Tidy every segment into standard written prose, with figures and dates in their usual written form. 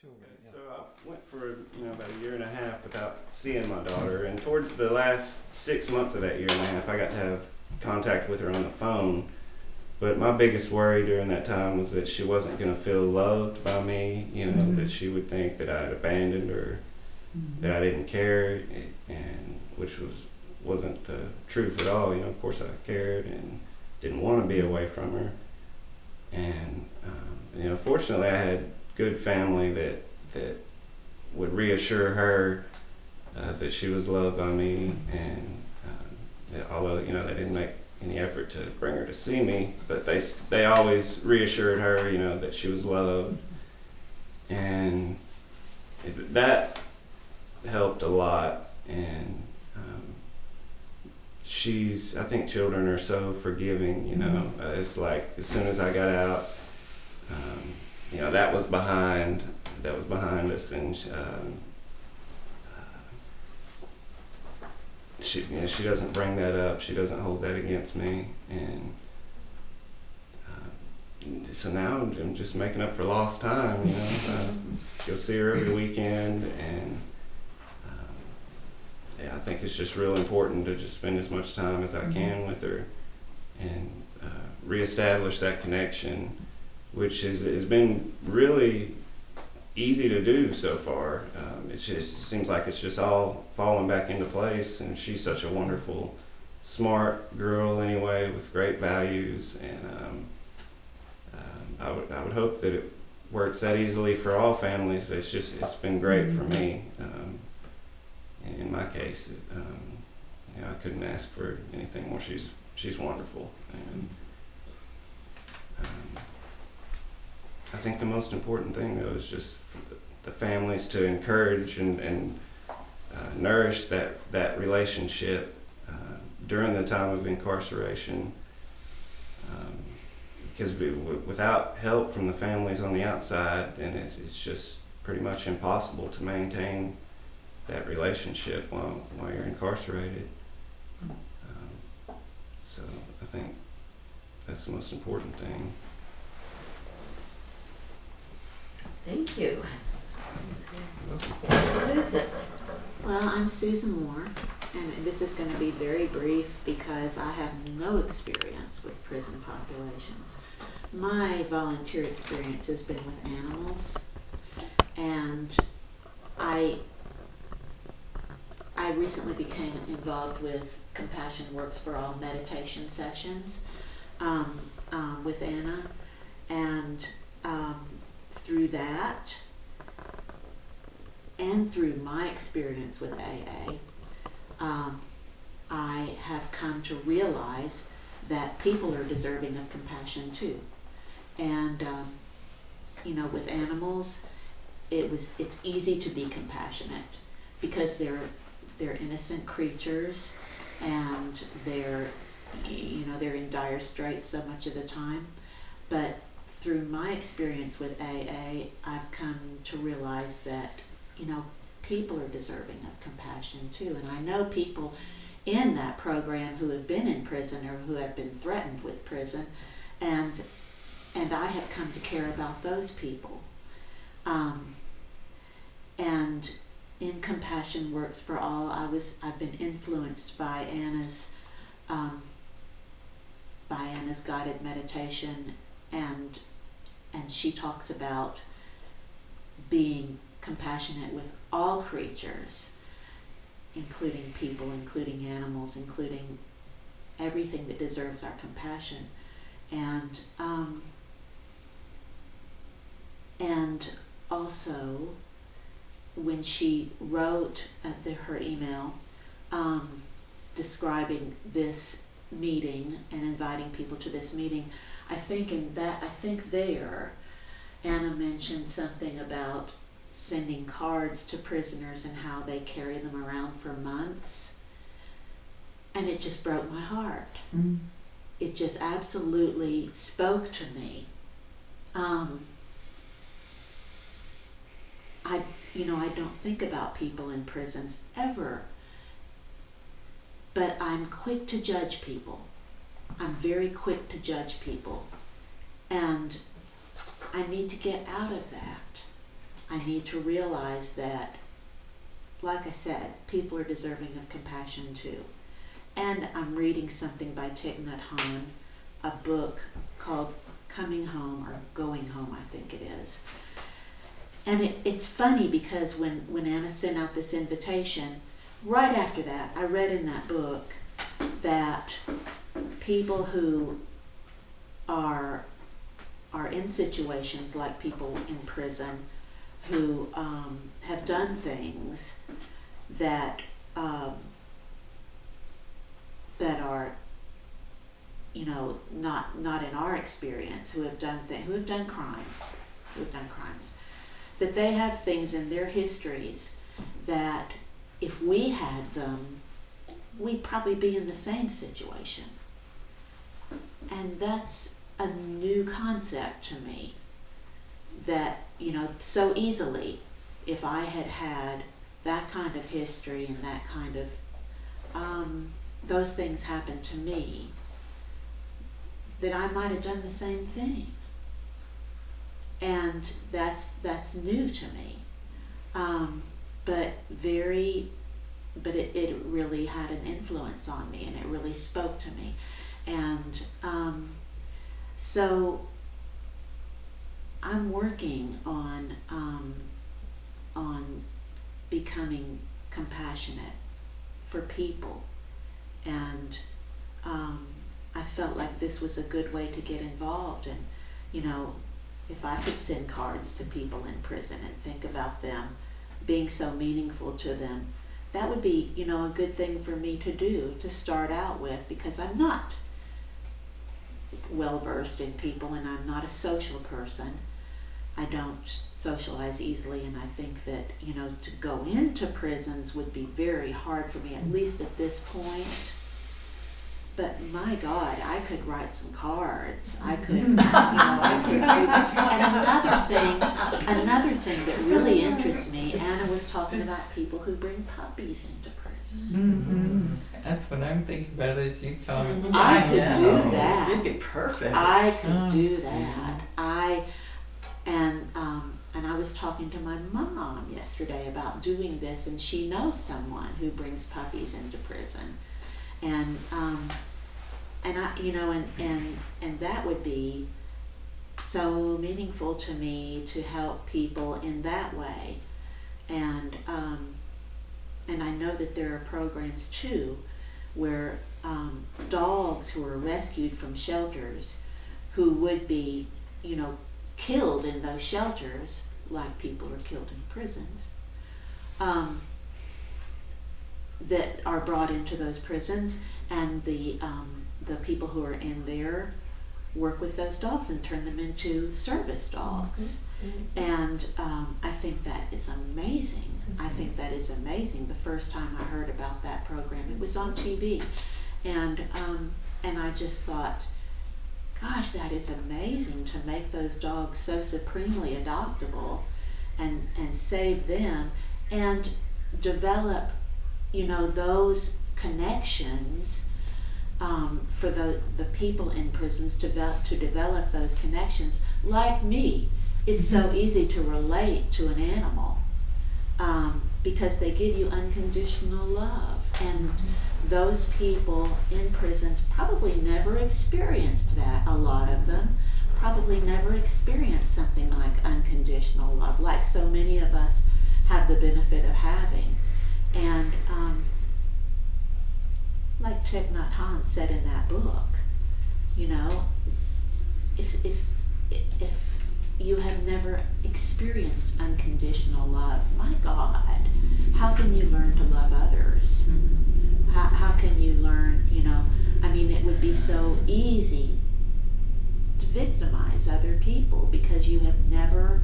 Okay, so I went for about a year and a half without seeing my daughter, and towards the last 6 months of that year and a half, I got to have contact with her on the phone. But my biggest worry during that time was that she wasn't going to feel loved by me. That she would think that I had abandoned her, that I didn't care, and which wasn't the truth at all. Of course I cared and didn't want to be away from her, and fortunately I had good family that would reassure her that she was loved by me, and that although they didn't make any effort to bring her to see me, but they always reassured her that she was loved, and that helped a lot. And I think children are so forgiving. It's like as soon as I got out, that was behind us, and she doesn't bring that up. She doesn't hold that against me, and so now I'm just making up for lost time. Go see her every weekend, and I think it's just real important to just spend as much time as I can with her, and reestablish that connection, which has been really easy to do so far. It just seems like it's just all falling back into place, and she's such a wonderful, smart girl anyway, with great values, and I would hope that it works that easily for all families, but it's been great for me. In my case, I couldn't ask for anything more. She's wonderful, and I think the most important thing though is just for the families to encourage and nourish that relationship during the time of incarceration, because without help from the families on the outside, then it's just pretty much impossible to maintain that relationship while you're incarcerated. So I think that's the most important thing. Thank you. Susan. Well, I'm Susan Moore, and this is going to be very brief because I have no experience with prison populations. My volunteer experience has been with animals, and I recently became involved with Compassion Works for All meditation sessions with Anna, and through that and through my experience with AA, I have come to realize that people are deserving of compassion too. And with animals, it's easy to be compassionate because they're innocent creatures, and they're in dire straits so much of the time. But through my experience with AA, I've come to realize that people are deserving of compassion too. And I know people in that program who have been in prison or who have been threatened with prison, and I have come to care about those people. And in Compassion Works for All, I've been influenced by Anna's guided meditation, and she talks about being compassionate with all creatures, including people, including animals, including everything that deserves our compassion. And also, when she wrote her email describing this meeting and inviting people to this meeting, I think there Anna mentioned something about sending cards to prisoners and how they carry them around for months, and it just broke my heart. It just absolutely spoke to me. I don't think about people in prisons ever, but I'm quick to judge people. I'm very quick to judge people, and I need to get out of that. I need to realize that, like I said, people are deserving of compassion too. And I'm reading something by Thich Nhat Hanh, a book called Coming Home, or Going Home, I think it is. And it's funny because when Anna sent out this invitation, right after that, I read in that book that people who are in situations like people in prison who have done things that that are, you know, not in our experience, who have done crimes, that they have things in their histories that if we had them, we'd probably be in the same situation. And that's a new concept to me, that, you know, so easily, if I had had that kind of history and that kind of, those things happened to me, that I might have done the same thing. And that's new to me. But it really had an influence on me, and it really spoke to me. And so I'm working on becoming compassionate for people, and I felt like this was a good way to get involved. And, you know, if I could send cards to people in prison and think about them being so meaningful to them, that would be, you know, a good thing for me to do, to start out with, because I'm not well versed in people, and I'm not a social person. I don't socialize easily, and I think that, you know, to go into prisons would be very hard for me, at least at this point. But my God, I could write some cards. I could, you know, I could do that. And another thing that really interests me, Anna was talking about people who bring puppies into prison. Mm-hmm. That's what I'm thinking about as you talk. I could do that. You'd be perfect. I could do that. And I was talking to my mom yesterday about doing this, and she knows someone who brings puppies into prison. And I, you know, and that would be so meaningful to me, to help people in that way. And I know that there are programs too where dogs who are rescued from shelters, who would be, you know, killed in those shelters like people are killed in prisons, that are brought into those prisons, and the people who are in there work with those dogs and turn them into service dogs. Mm-hmm. And I think that is amazing. Mm-hmm. I think that is amazing. The first time I heard about that program, it was on TV, and I just thought, gosh, that is amazing, to make those dogs so supremely adoptable, and save them, and develop, you know, those connections, for the people in prisons, to develop those connections. Like me, it's so easy to relate to an animal, because they give you unconditional love, and those people in prisons probably never experienced that. A lot of them probably never experienced something like unconditional love, like so many of us have the benefit of having. And like Thich Nhat Hanh said in that book, you know, if you have never experienced unconditional love, my God, how can you learn to love others? How can you learn, you know, I mean, it would be so easy to victimize other people because you have never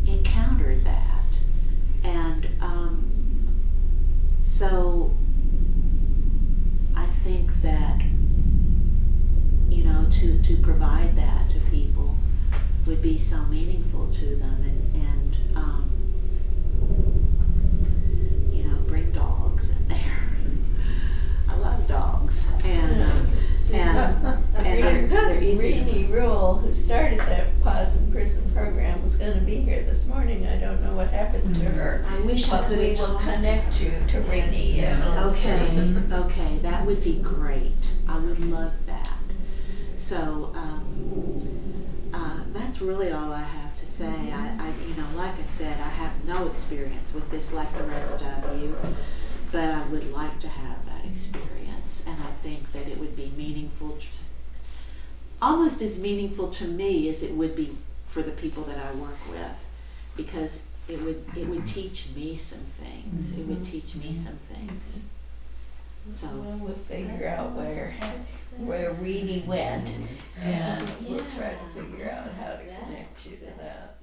encountered that. And so I think that, you know, to provide that to people would be so meaningful to them, and you know, bring dogs in there. I love dogs, and they're easy. Rainey Rule, who started that positive prison program was gonna be here this morning. I don't know what happened to her. I wish I But could we have will talked to her. connect you to Rainey and Okay, okay, that would be great. I would love that. So, that's really all I have to say. Like I said, I have no experience with this like the rest of you, but I would like to have that experience, and I think that it would be meaningful, almost as meaningful to me as it would be for the people that I work with, because it would teach me some things. It would teach me some things. So well, we'll figure out where Reedy went, and we'll try to figure out how to connect you to that.